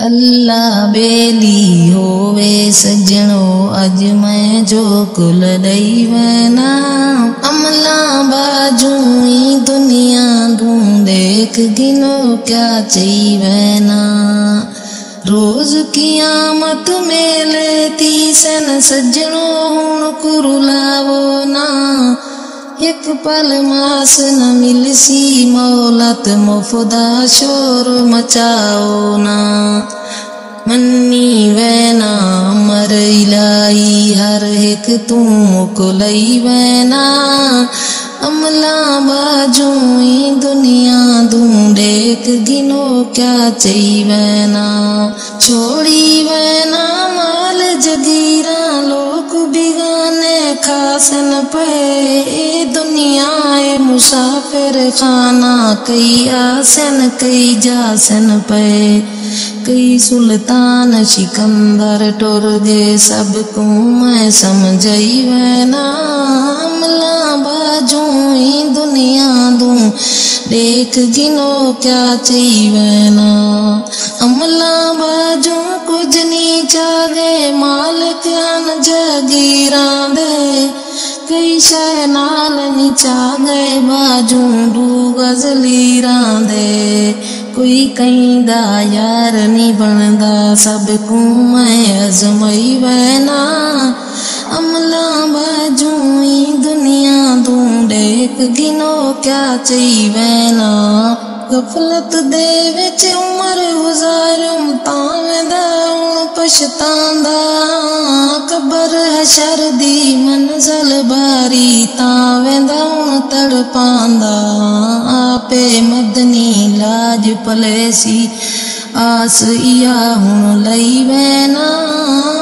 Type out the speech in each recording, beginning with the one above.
अल्लाह बेली होवे सजणो अज मैं जो कुल ॾेई वञा अमला बाजूई दुनिया ढूंढेक गिनो क्या चई वञा रोज कियामत में लेती सन सजणो हुण कुरुलावो ना एक पल मास न मिलसी मौलत मुफदा शोर मचाओ ना मन्नी वैना अमर इलाही हर एक तू मुकुलई वैना अमला बाजूई दुनिया ढूंढेक गिनो क्या चई वैना छोड़ी वैना माल जगीरा लोग बिगाने खासन पे दुनिया मुसाफिर खाना कई आसन कई जासन पे कई सुल्तान सिकंदर टुर गए सबको मैं समझई वैना अमला बाजूई दुनिया दूं देख गिनो क्या चई वैना अमला बाजू कुछ नी चाहे मालिक अन जगीरा दे कई शह नाल नी चाहे बाजू डू गजली रांदे कोई कईंदा यार नी बनदा सबको मैं अजमई वैना अमला बाजूई दुनिया ढूंढेक गिनो क्या चई वैना गफलत दे विच उमर गुजारूं तां वेंदा पछतांदा कबर हशर दी मंज़िल बारी तां वेंदा तड़पांदा आपे मदनी लाज पलेसी आस इया हुण लई वैना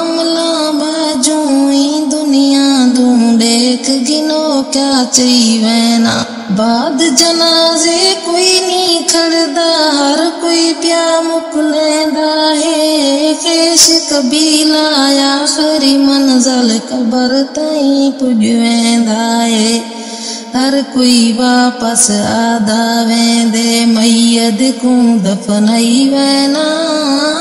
अमला बाजूई दुनिया ढूंढेक गिनो क्या चई वैना बाद जनाजे कोई नी खड़दा हर कोई प्या मुकलेंदा है केश कबीला आखिरी मंज़िल कबर ताईं पुॼ वेंदा है हर कोई वापस आदा वेंदे मैयत को दफनई वैना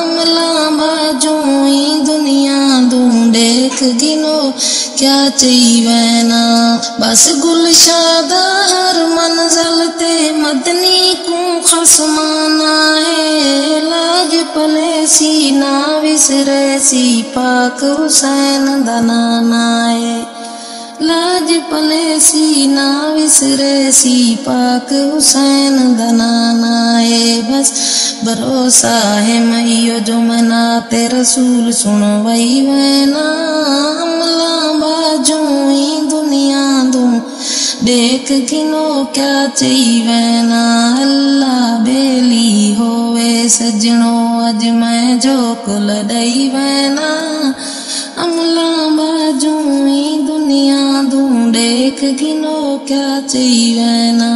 अमला बाजूई दुनिया ढूंढेक गिनो क्या चई वैना बस गुलशादा हर मंज़िल ते मदनी को खसमाना है लाज पलेसी ना विसरेसी पाक हुसैन दा नाना है लाज पलेसी ना विसरेसी पाक हुसैन दा नाना है बस भरोसा है मैयो जो मना ते रसूल सुनो वही वैना अमला बाजूई दुनिया दूं देख गिनो क्या चई वैना अल्लाह बेली होवे सजणो अज मैं जो कुल ॾेई वैना अमला बाजूई दुनिया ढूंढेक गिनो क्या चई वैना।